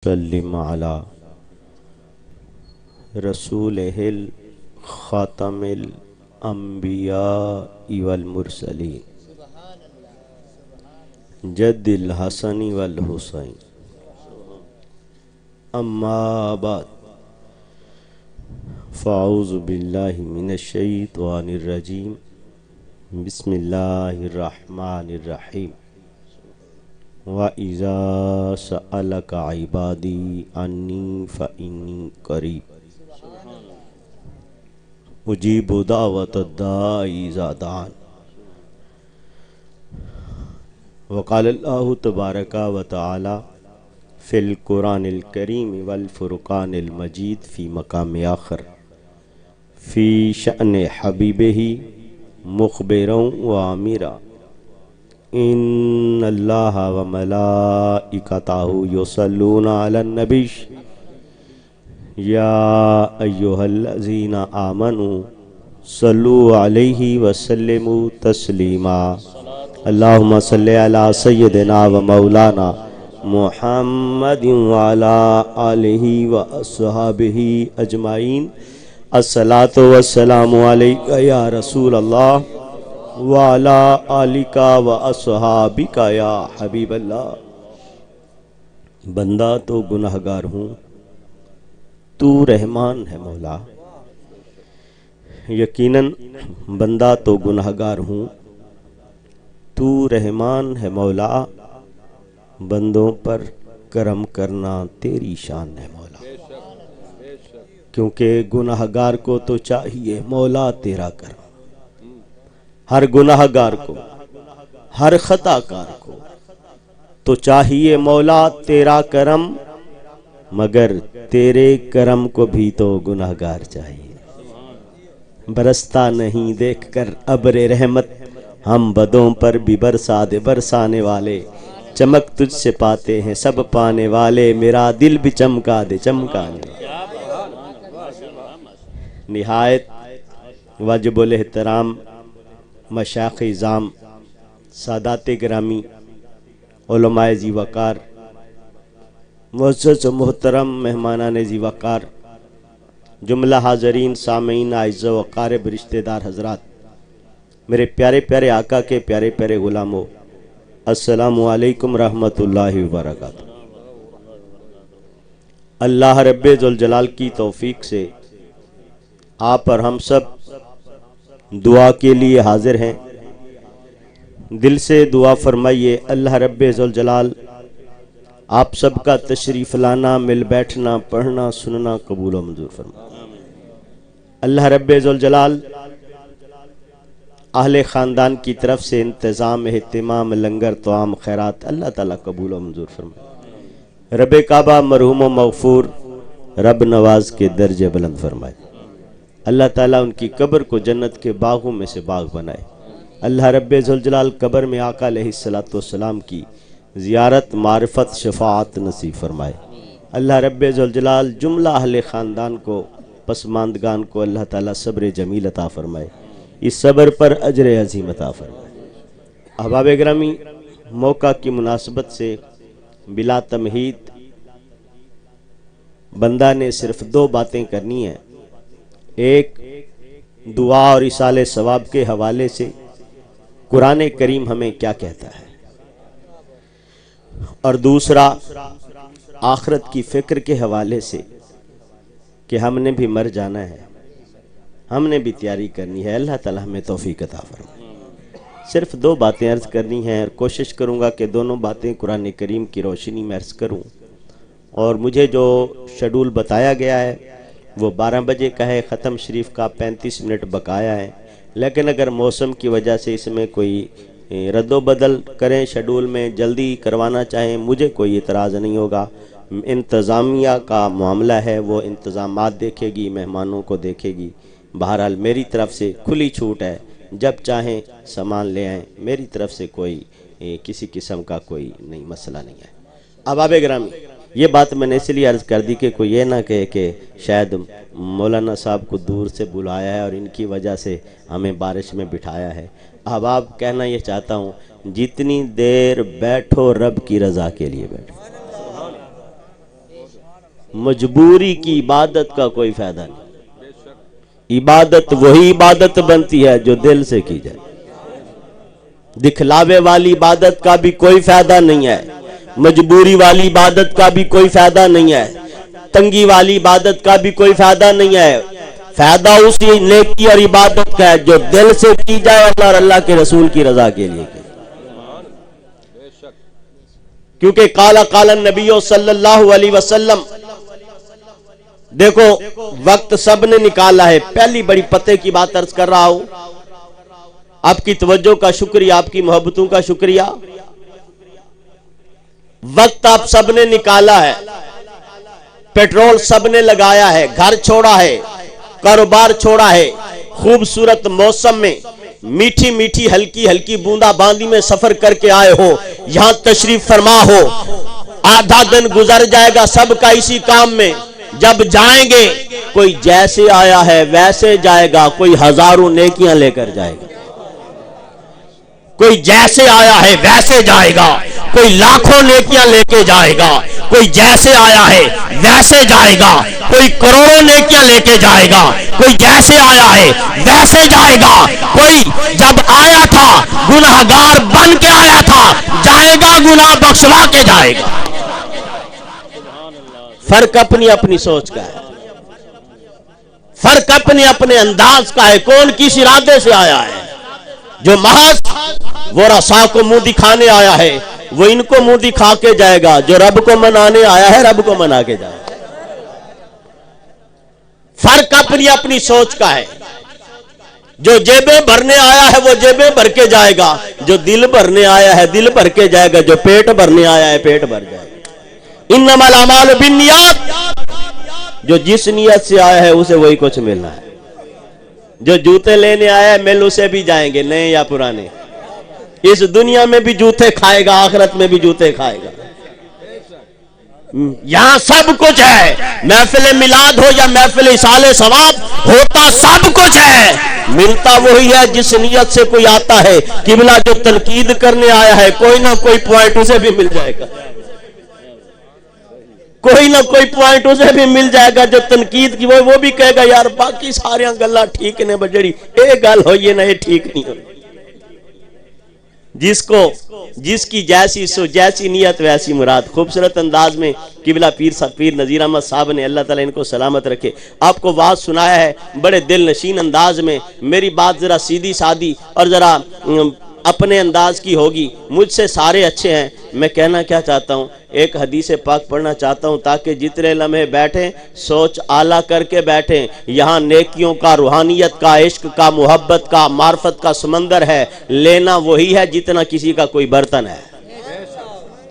سلم علی رسولہ خاتم الانبیاء والمرسلین جد الحسن والحسین اما بعد فاعوذ باللہ من الشیطان الرجیم بسم اللہ الرحمن الرحیم وَإِذَا سَأَلَكَ عِبَادِي عَنِّي فَإِنِّي قَرِيبٌ أُجِيبُ دَعْوَةَ الدَّاعِ إِذَا دَعَانِ وقال اللہ تبارک و تعالی فی القرآن الکریم والفرقان المجید فی مقام آخر فی شأن حبیبہ مخبرا وآمرا ان اللہ و ملائکتہ یصلون علی النبی یا ایہا الذین آمنوا صلوا علیہ وسلموا تسلیما اللہم صلی علی سیدنا و مولانا محمد وعلی آلہ و اصحابہ اجمعین الصلاۃ والسلام علیکہ یا رسول اللہ وعلی آلک و اصحابک یا حبیب اللہ۔ بندہ تو گناہگار ہوں، تو رحمان ہے مولا۔ یقیناً بندہ تو گناہگار ہوں، تو رحمان ہے مولا۔ بندوں پر کرم کرنا تیری شان ہے مولا، کیونکہ گناہگار کو تو چاہیے مولا تیرا کرم۔ ہر گناہگار کو، ہر خطا کار کو تو چاہیے مولا تیرا کرم، مگر تیرے کرم کو بھی تو گناہگار چاہیے۔ برستا نہیں دیکھ کر ابر رحمت، ہم بدوں پر بھی برسا دے برسانے والے۔ چمک تجھ سے پاتے ہیں سب پانے والے، میرا دل بھی چمکا دے چمکانے والے۔ نہایت واجب الاحترام مشائخ اعظام، سادات گرامی، علماء ذی وقار، معزز و محترم مہمانان ذی وقار، جملہ حاضرین، سامعین، اعزاء و اقارب، رشتہ دار حضرات، میرے پیارے پیارے آقا کے پیارے پیارے غلاموں، السلام علیکم رحمت اللہ وبرکاتہ۔ اللہ رب ذوالجلال کی توفیق سے آپ اور ہم سب دعا کے لیے حاضر ہیں۔ دل سے دعا فرمائیے اللہ رب ذوالجلال آپ سب کا تشریف لانا، مل بیٹھنا، پڑھنا، سننا قبول و منظور فرمائے۔ اللہ رب ذوالجلال اہل خاندان کی طرف سے انتظام، اہتمام، لنگر، طعام، خیرات اللہ تعالیٰ قبول و منظور فرمائے۔ رب کعبہ مرحوم و مغفور رب نواز کے درجے بلند فرمائے۔ اللہ تعالیٰ ان کی قبر کو جنت کے باغوں میں سے باغ بنائے۔ اللہ رب ذوالجلال قبر میں آقا علیہ السلام کی زیارت، معرفت، شفاعت نصیب فرمائے۔ اللہ رب ذوالجلال جملہ اہل خاندان کو، پسماندگان کو اللہ تعالیٰ صبر جمیل عطا فرمائے، اس صبر پر اجر عظیم عطا فرمائے۔ احباب گرامی، موقع کی مناسبت سے بلا تمہید بندہ نے صرف دو باتیں کرنی ہیں۔ ایک دعا اور ایصال ثواب کے حوالے سے قرآن کریم ہمیں کیا کہتا ہے، اور دوسرا آخرت کی فکر کے حوالے سے کہ ہم نے بھی مر جانا ہے، ہم نے بھی تیاری کرنی ہے۔ اللہ تعالیٰ ہمیں توفیق عطا فرمائے۔ صرف دو باتیں عرض کرنی ہیں، اور کوشش کروں گا کہ دونوں باتیں قرآن کریم کی روشنی میں عرض کروں، اور مجھے جو شیڈول بتایا گیا ہے وہ 12 بجے کا ہے، ختم شریف کا 35 منٹ بقایا ہے، لیکن اگر موسم کی وجہ سے اس میں کوئی رد و بدل کریں، شیڈول میں جلدی کروانا چاہیں، مجھے کوئی اعتراض نہیں ہوگا۔ انتظامیہ کا معاملہ ہے، وہ انتظامات دیکھے گی، مہمانوں کو دیکھے گی۔ بہرحال میری طرف سے کھلی چھوٹ ہے، جب چاہیں سامان لے آئیں، میری طرف سے کوئی کسی قسم کا کوئی نہیں مسئلہ نہیں ہے۔ احباب گرامی، یہ بات میں نے اس لیے عرض کر دی کہ کوئی یہ نہ کہے کہ شاید مولانا صاحب کو دور سے بلایا ہے اور ان کی وجہ سے ہمیں بارش میں بٹھایا ہے۔ احباب، کہنا یہ چاہتا ہوں، جتنی دیر بیٹھو رب کی رضا کے لیے بیٹھو۔ मजबूरी की इबादत का कोई फायदा नहीं। इबादत वही इबादत बनती है जो दिल से की जाए। दिखलावे वाली इबादत का भी कोई फायदा नहीं है, मजबूरी वाली इबादत का भी कोई फायदा नहीं है, तंगी वाली इबादत का भी कोई फायदा नहीं है। फायदा उसी नेकी और इबादत का है जो दिल से की जाए और अल्लाह के रसूल की रजा के लिए की। क्योंकि काला काला नबी सल्लल्लाहु अलैहि वसल्लम, देखो वक्त सब ने निकाला है। पहली बड़ी पते की बात अर्ज कर रहा हूं, आपकी तवज्जो का शुक्रिया, आपकी मोहब्बतों का शुक्रिया। वक्त आप सब ने निकाला है, पेट्रोल सब ने लगाया है, घर छोड़ा है, कारोबार छोड़ा है, खूबसूरत मौसम में मीठी मीठी हल्की हल्की बूंदाबांदी में सफर करके आए हो, यहां तशरीफ फरमा हो। आधा दिन गुजर जाएगा सबका इसी काम में। जब जाएंगे कोई जैसे आया है वैसे जाएगा, कोई हजारों नेकियां लेकर जाएगा। कोई जैसे आया है वैसे जाएगा, कोई लाखों नेकियां लेके जाएगा। कोई जैसे आया है वैसे जाएगा, कोई करोड़ों नेकियां लेके जाएगा। कोई जैसे आया है वैसे जाएगा, कोई जब आया था गुनाहगार बन के आया था, जाएगा गुनाह बख्शवा के जाएगा। फर्क अपनी अपनी सोच का है, फर्क अपने अपने अंदाज का है। कौन किस इरादे से आया है? जो महज वो रसा को मुंह दिखाने आया है वो इनको मुंह दिखा के जाएगा। जो रब को मनाने आया है रब को मना के जाएगा। फर्क अपनी अपनी सोच का है। जो जेबें भरने आया है वो जेबें भर के जाएगा, जो दिल भरने आया है दिल भर के जाएगा, जो पेट भरने आया है पेट भर जाएगा। इन्नमल अमालु बिन्नियात, जो जिस नियत से आया है उसे वही कुछ मिलना है। जो जूते लेने आया है मिल उसे भी जाएंगे, नए या पुराने। इस दुनिया में भी जूते खाएगा, आखिरत में भी जूते खाएगा। यहां सब कुछ है। महफिल मिलाद हो या महफिल इसाले सवाब, होता सब कुछ है। मिलता वही है जिस नियत से कोई आता है। किबला जो तनकीद करने आया है कोई ना कोई पॉइंट उसे भी मिल जाएगा, कोई ना कोई पॉइंट उसे भी मिल जाएगा। जो तनकीद की वो भी कहेगा यार बाकी सारियां गल्लां ठीक ने, बजड़ी एक गल हो ये ना ये ठीक नहीं हो। जिसको जिसकी जैसी सो जैसी नियत वैसी मुराद। खूबसूरत अंदाज में किबला पीर नजीर अहमद साहब ने, अल्लाह ताला इनको सलामत रखे, आपको वाज सुनाया है बड़े दिल नशीन अंदाज में। मेरी बात जरा सीधी सादी और जरा अपने अंदाज की होगी। मुझसे सारे अच्छे हैं। मैं कहना क्या चाहता हूँ, एक हदीस पाक पढ़ना चाहता हूँ ताकि जितने लम्हे बैठे सोच आला करके बैठे। यहाँ नेकियों का, रूहानियत का, इश्क का, मोहब्बत का, मार्फत का समंदर है। लेना वही है जितना किसी का कोई बर्तन है।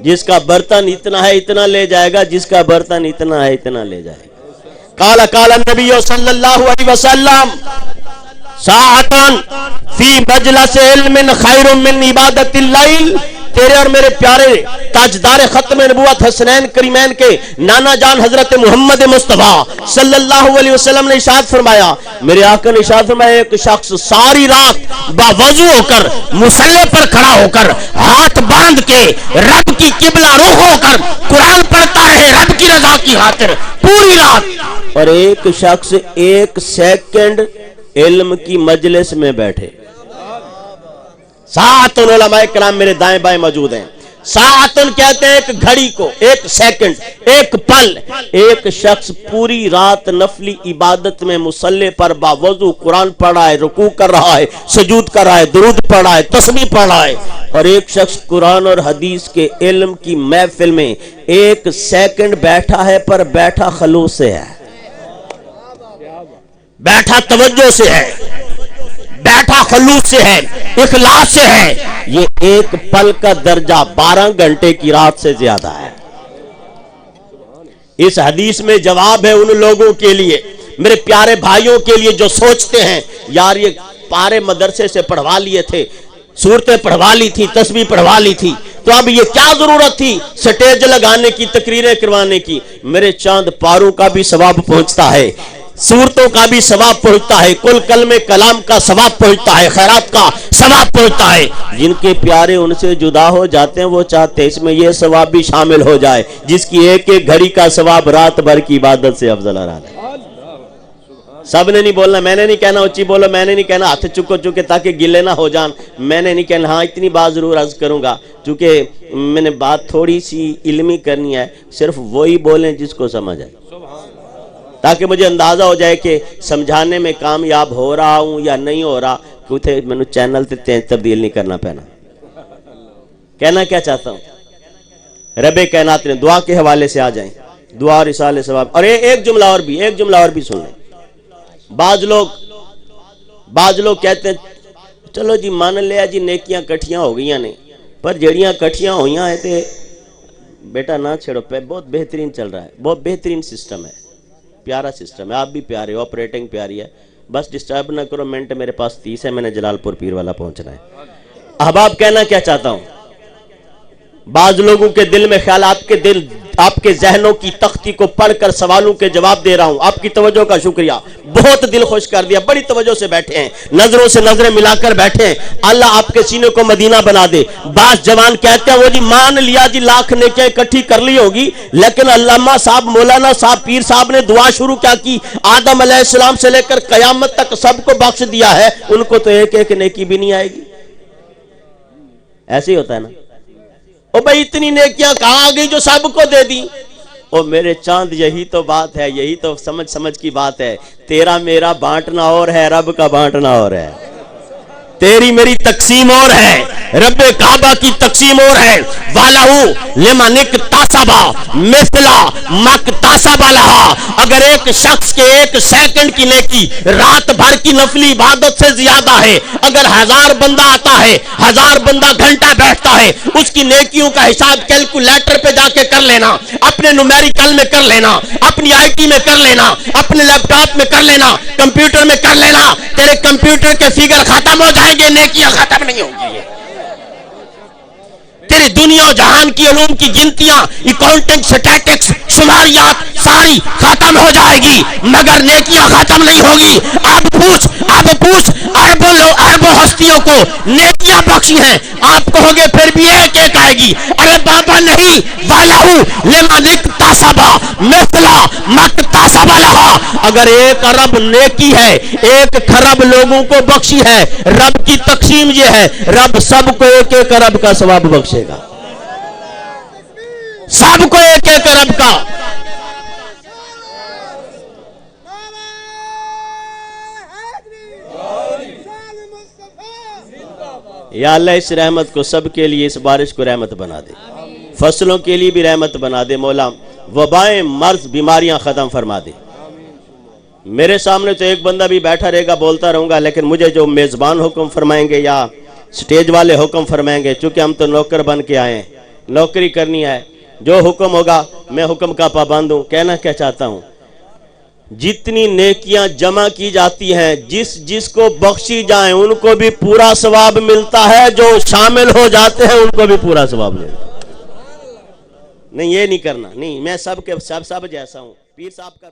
जिसका बर्तन इतना है इतना ले जाएगा, जिसका बर्तन इतना है इतना ले जाएगा। काला काला नबी सल्लल्लाहु अलैहि वसल्लम साअतन फी मजलिस इल्मिन खैरुम मिन इबादतिल लैल। तेरे और मेरे प्यारे ताजदार खत्म नबुवत हसनैन करीमैन के नाना जान हजरत मोहम्मद मुस्तफा सल्लल्लाहु अलैहि वसल्लम ने इरशाद फरमाया, मेरे आका ने इरशाद फरमाया, एक शख्स सारी रात बावजू होकर मुसल्ले पर खड़ा होकर हाथ बांध के रब की किबला रुख होकर कुरान पढ़ता रहे रब की रजा की खातिर पूरी रात। और एक शख्स एक सेकंड इल्म की मजलिस में बैठे। सातुन उलमाए किराम मेरे दाएं बाएं मौजूद हैं। सातुन कहते हैं एक घड़ी को, एक सेकंड, एक पल। एक शख्स पूरी रात नफली इबादत में मुसल्ले पर बावजू कुरान पढ़ रहा है, रुकू कर रहा है, सुजूद कर रहा है, दुरूद पढ़ रहा है, तस्बीह पढ़ रहा है। और एक शख्स कुरान और हदीस के इल्म की महफिल में एक सेकंड बैठा है, पर बैठा खलूस से है, बैठा तवज्जो से है, बैठा खलूस से है, इखलास से है। ये एक पल का दर्जा 12 घंटे की रात से ज्यादा है। इस हदीस में जवाब है उन लोगों के लिए, मेरे प्यारे भाइयों के लिए जो सोचते हैं यार ये पारे मदरसे से पढ़वा लिए थे, सूरतें पढ़वा ली थी, तस्बीह पढ़वा ली थी, तो अब ये क्या जरूरत थी स्टेज लगाने की, तकरीरें करवाने की। मेरे चांद पारों का भी सवाब पहुंचता है। सूरतों का भी सवाब पहुंचता है, कुल कलमे कलाम का सवाब पहुंचता है, खैरात का सवाब पहुंचता है। जिनके प्यारे उनसे जुदा हो जाते हैं वो चाहते हैं इसमें ये सवाब भी शामिल हो जाए, जिसकी एक एक घड़ी का सवाब रात भर की इबादत से अफजल आ रहा है। सब ने नहीं बोलना, मैंने नहीं कहना, उच्ची बोलो मैंने नहीं कहना, हाथ चुको चुके ताकि गिले ना हो जान, मैंने नहीं कहना। हाँ इतनी बात जरूर अर्ज करूंगा, चूंकि मैंने बात थोड़ी सी इल्मी करनी है, सिर्फ वही बोलें जिसको समझ आए, ताकि मुझे अंदाजा हो जाए कि समझाने में कामयाब हो रहा हूं या नहीं हो रहा। कुछ मैंने चैनल ते तब्दील नहीं करना पैना। कहना क्या चाहता हूं, रबे कायनात ने दुआ के हवाले से आ जाएं, दुआ और इसाले सवाब। और एक जुमला और भी सुन लें। बाज लोग कहते हैं चलो जी मान लिया जी नेकियां कठियां हो गई ने, पर जड़ियां कठियां हुई हैं ते बेटा ना छेड़ो, बहुत बेहतरीन चल रहा है, बहुत बेहतरीन सिस्टम है, प्यारा सिस्टम है, आप भी प्यारे हो, ऑपरेटिंग प्यारी है, बस डिस्टर्ब ना करो। मिनट मेरे पास 30 है, मैंने जलालपुर पीर वाला पहुंचना है। अहबाब कहना क्या चाहता हूं, बाज लोगों के दिल में ख्याल, आपके जहनों की तख्ती को पढ़कर सवालों के जवाब दे रहा हूं। आपकी तवज्जो का शुक्रिया, बहुत दिल खुश कर दिया, बड़ी तवज्जो से बैठे हैं, नजरों से नजरें मिलाकर बैठे हैं। अल्लाह आपके सीने को मदीना बना दे। बास जवान कहते हैं वो जी मान लिया जी लाख नेकियां इकट्ठी कर ली होगी, लेकिन अल्लामा साहब मौलाना साहब पीर साहब ने दुआ शुरू क्या की, आदम अलैहिस्सलाम से लेकर कयामत तक सबको बख्श दिया है, उनको तो एक एक नेकी भी नहीं आएगी। ऐसे ही होता है ना, ओ भाई इतनी नेकियां कहां आ गई जो सबको दे दी। ओ मेरे चांद यही तो बात है, यही तो समझ की बात है। तेरा मेरा बांटना और है, रब का बांटना और है। तेरी मेरी तकसीम और है, रब्बे काबा की तकसीम और है। वालहू लिमनिक तासबा मिसला मक तासबा लहा। अगर एक शख्स के एक सेकंड की नेकी रात भर की नफली इबादत से ज्यादा है, अगर 1000 बंदा आता है, 1000 बंदा घंटा बैठता है, उसकी नेकियों का हिसाब कैलकुलेटर पे जाके कर लेना, अपने न्यूमेरिकल में कर लेना, अपनी आईटी में कर लेना, अपने लैपटॉप में कर लेना, कंप्यूटर में कर लेना, तेरे कंप्यूटर के फिगर खत्म हो जाएंगे, नेकियां खत्म नहीं होंगी। तेरी दुनिया जहान की उलूम की गिनतियां, अकाउंटिंग, स्टैटिस्टिक्स, शुमारियात सारी खत्म हो जाएगी, मगर नेकियां खत्म नहीं होगी। अब पूछ अरबों हस्तियों को नेकियां बख्शी हैं, आप कहोगे फिर भी एक एक आएगी। अरे बाबा नहीं, वालहू लिमनिक तासबा मिसला मक तासबा लहा। अगर 1 अरब नेकी है, 1 खरब लोगों को बख्शी है, रब की तकसीम ये है, रब सबको 1 अरब का सवाब बख्शेगा, सबको 1 अरब का। या अल्लाह इस रहमत को सबके लिए, इस बारिश को रहमत बना दे, फसलों के लिए भी रहमत बना दे मौला, वबाएं मर्ज बीमारियां खत्म फरमा दे। मेरे सामने तो एक बंदा भी बैठा रहेगा, बोलता रहूंगा, लेकिन मुझे जो मेजबान हुक्म फरमाएंगे या स्टेज वाले हुक्म फरमाएंगे, चूंकि हम तो नौकर बन के आए हैं, नौकरी करनी है, जो हुक्म होगा मैं हुक्म का पाबंद हूं। कहना क्या चाहता हूं, जितनी नेकियां जमा की जाती हैं, जिसको बख्शी जाए उनको भी पूरा सवाब मिलता है, जो शामिल हो जाते हैं उनको भी पूरा सवाब मिलता है। नहीं ये नहीं करना, नहीं मैं सब जैसा हूं, पीर साहब का